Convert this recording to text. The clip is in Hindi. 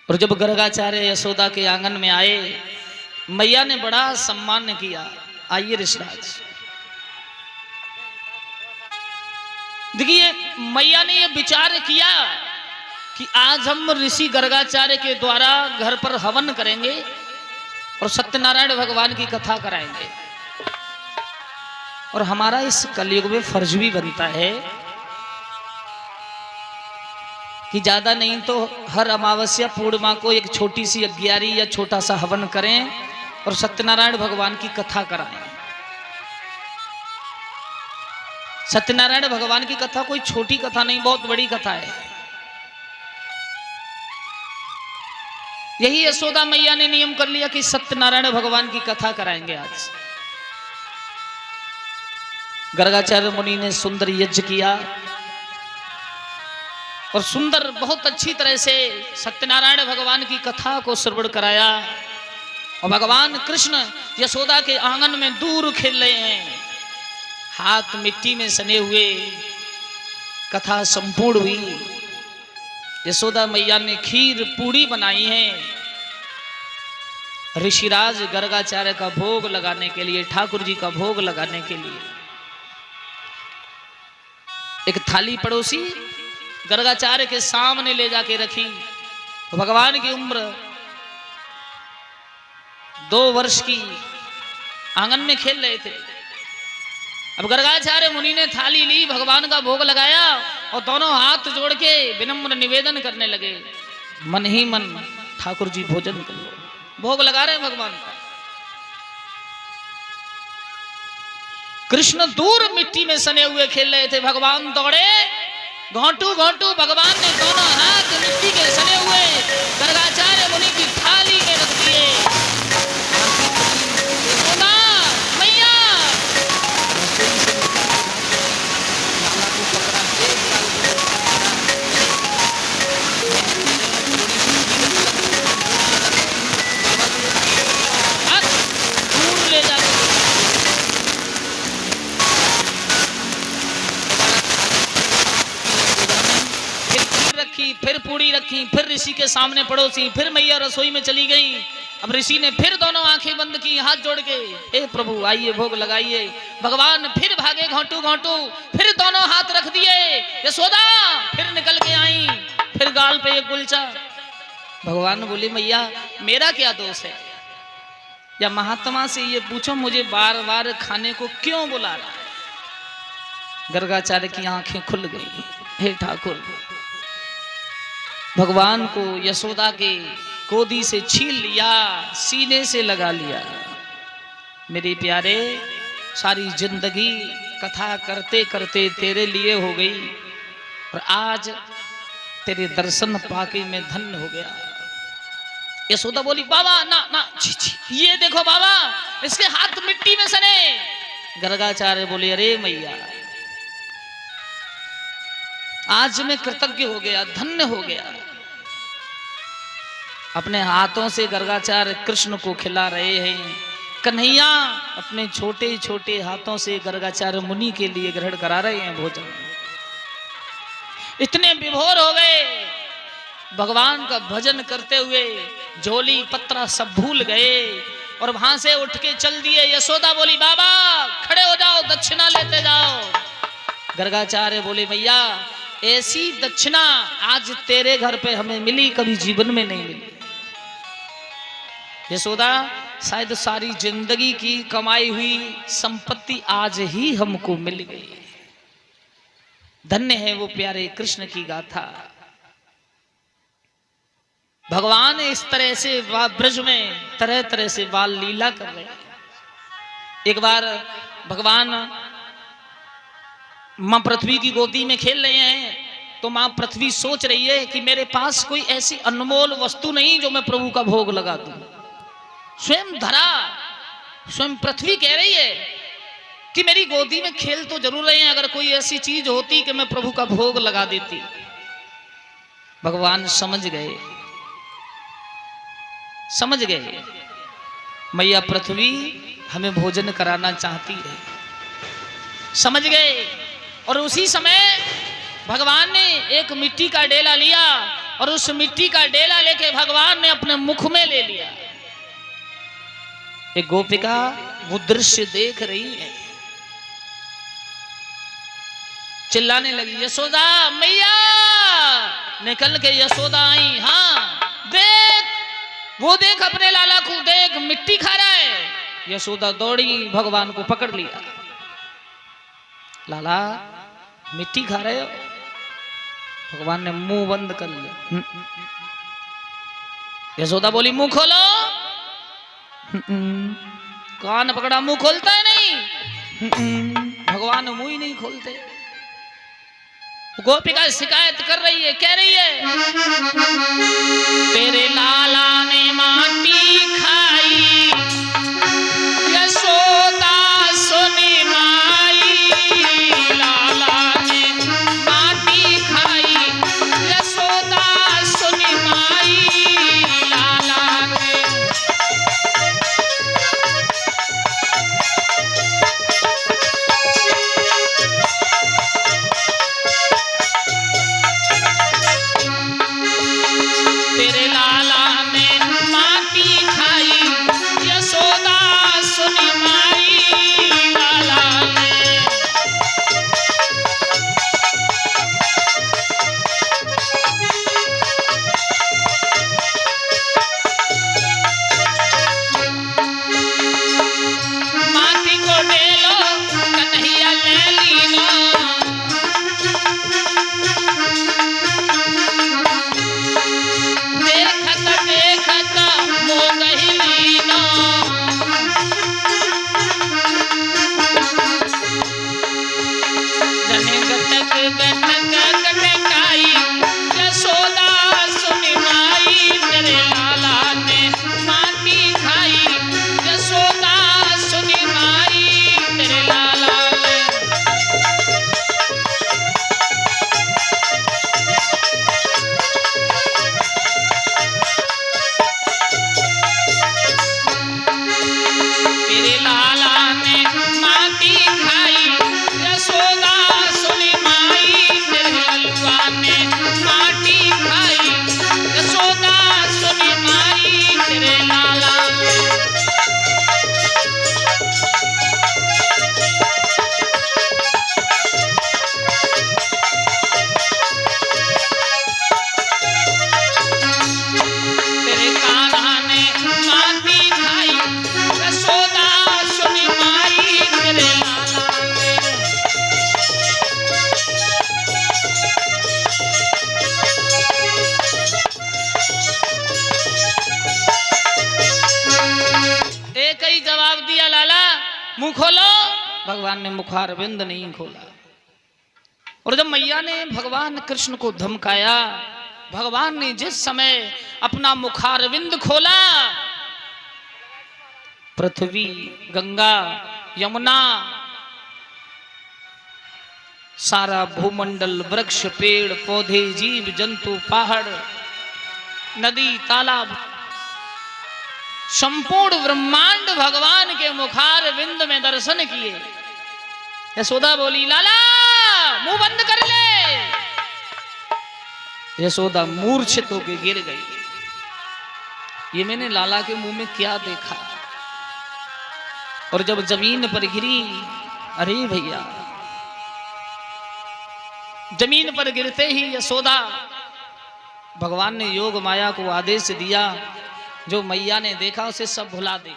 और जब गर्गाचार्य यशोदा के आंगन में आए, मैया ने बड़ा सम्मान किया। आइए ऋषिराज, देखिए मैया ने यह विचार किया कि आज हम ऋषि गर्गाचार्य के द्वारा घर पर हवन करेंगे और सत्यनारायण भगवान की कथा कराएंगे। और हमारा इस कलयुग में फर्ज भी बनता है कि ज्यादा नहीं तो हर अमावस्या पूर्णिमा को एक छोटी सी 11 या छोटा सा हवन करें और सत्यनारायण भगवान की कथा कराएं। सत्यनारायण भगवान की कथा कोई छोटी कथा नहीं, बहुत बड़ी कथा है। यही यशोदा मैया ने नियम कर लिया कि सत्यनारायण भगवान की कथा कराएंगे आज। गर्गाचार्य मुनि ने सुंदर यज्ञ किया और सुंदर बहुत अच्छी तरह से सत्यनारायण भगवान की कथा को श्रवण कराया। और भगवान कृष्ण यशोदा के आंगन में दूर खेल रहे हैं, हाथ मिट्टी में सने हुए। कथा संपूर्ण हुई। यशोदा मैया ने खीर पूड़ी बनाई है ऋषिराज गर्गाचार्य का भोग लगाने के लिए, ठाकुर जी का भोग लगाने के लिए। एक थाली पड़ोसी गर्गाचार्य के सामने ले जाके रखी। तो भगवान की उम्र 2 वर्ष की, आंगन में खेल रहे थे। अब गर्गाचार्य मुनि ने थाली ली, भगवान का भोग लगाया और दोनों हाथ जोड़ के विनम्र निवेदन करने लगे, मन ही मन ठाकुर जी भोजन कर लो। भोग लगा रहे हैं भगवान का। कृष्ण दूर मिट्टी में सने हुए खेल रहे थे। भगवान दौड़े, घोंटू घोंटू भगवान ने दोनों हाथ मिट्टी के सने हुए गर्गाचार्य मुनि की थाली में रख दिए। मैया दूर ले जाकर फिर पूड़ी रखी, फिर ऋषि के सामने पड़ोसी, फिर मैया रसोई में चली गई। अब ऋषि ने फिर दोनों आंखें बंद की, हाथ जोड़ के, हे प्रभु आइए भोग लगाइए। भगवान फिर भागे घोंटू घोंटू, फिर दोनों हाथ रख दिए। यशोदा फिर निकल के आई, फिर गाल पे एक कुलचा। भगवान बोले मैया मेरा क्या दोष है, या महात्मा से ये पूछो मुझे बार बार खाने को क्यों बुला रहा है। गर्गाचार्य की आंखें खुल गई। हे ठाकुर, भगवान को यशोदा के गोदी से छीन लिया, सीने से लगा लिया। मेरे प्यारे, सारी जिंदगी कथा करते करते तेरे लिए हो गई और आज तेरे दर्शन पाके मैं धन्य हो गया। यशोदा बोली बाबा ना ना, छी छी, ये देखो बाबा इसके हाथ मिट्टी में सने। गर्गाचार्य बोले अरे मैया, आज मैं कृतज्ञ हो गया, धन्य हो गया। अपने हाथों से गर्गाचार्य कृष्ण को खिला रहे हैं। कन्हैया अपने छोटे छोटे हाथों से गर्गाचार्य मुनि के लिए ग्रहण करा रहे हैं भोजन। इतने विभोर हो गए भगवान का भजन करते हुए, झोली पत्रा सब भूल गए और वहां से उठ के चल दिए। यशोदा बोली बाबा खड़े हो जाओ, दक्षिणा लेते जाओ। गर्गाचार्य बोले मैया ऐसी दक्षिणा आज तेरे घर पे हमें मिली, कभी जीवन में नहीं मिली। यशोदा शायद सारी जिंदगी की कमाई हुई संपत्ति आज ही हमको मिल गई। धन्य है वो प्यारे कृष्ण की गाथा। भगवान इस तरह से ब्रज में तरह तरह से बाल लीला कर रहे हैं। एक बार भगवान मां पृथ्वी की गोदी में खेल रहे हैं तो मां पृथ्वी सोच रही है कि मेरे पास कोई ऐसी अनमोल वस्तु नहीं जो मैं प्रभु का भोग लगा दूं। स्वयं धरा, स्वयं पृथ्वी कह रही है कि मेरी गोदी में खेल तो जरूर रहे हैं, अगर कोई ऐसी चीज होती कि मैं प्रभु का भोग लगा देती। भगवान समझ गए, समझ गए मैया पृथ्वी हमें भोजन कराना चाहती है, समझ गए। और उसी समय भगवान ने एक मिट्टी का डेला लिया और उस मिट्टी का डेला लेके भगवान ने अपने मुख में ले लिया। एक गोपिका वो दृश्य देख रही है, चिल्लाने लगी, यशोदा मैया। निकल के यशोदा आई, हाँ देख, वो देख अपने लाला को, देख मिट्टी खा रहा है। यशोदा दौड़ी, भगवान को पकड़ लिया। लाला मिट्टी खा रहे हो? भगवान ने मुंह बंद कर लिया। यशोदा बोली मुंह खोलो। कान पकड़ा, मुंह खोलता है नहीं। भगवान मुंह ही नहीं खोलते। गोपिका शिकायत कर रही है, कह रही है तेरे लाला ने माटी खाई, यशोदा सुनी माई। लाला ने माटी खाई, यशोदा सुनी माई। लाला ने तेरे लाला ने माटी खाई, यशोदा सुनी माई। लाला ने माटी को डेलो कन्हैया ले लीनो। देखत मोह ही लीनो। जने गटक गटक गटकाई, यशोदा सुनी माई। तेरे लाला ने माटी खाई, यशोदा सुनी माई। तेरे लाला ने तेरे लाला ने माटी खाई, यशोदा सुनी माई। तेरे ललुआ ने माटी खाई, यशोदा सुनी माई। तेरे लाला तेरे कान्हा ने माटी खाई, यशोदा सुनी माई। तेरे लाला ने एक ही जवाब दिया, लाला मुंह खोलो। भगवान ने मुखारविंद नहीं खोला। और जब मैया ने भगवान कृष्ण को धमकाया, भगवान ने जिस समय अपना मुखारविंद खोला, पृथ्वी, गंगा, यमुना, सारा भूमंडल, वृक्ष, पेड़ पौधे, जीव जंतु, पहाड़, नदी, तालाब, संपूर्ण ब्रह्मांड भगवान के मुखारविंद में दर्शन किए। यशोदा बोली लाला मुंह बंद कर ले। यशोदा मूर्छित होकर गिर गई। ये मैंने लाला के मुंह में क्या देखा। और जब जमीन पर गिरी, अरे भैया, जमीन पर गिरते ही यशोदा, भगवान ने योग माया को आदेश दिया, जो मैया ने देखा उसे सब भुला दे।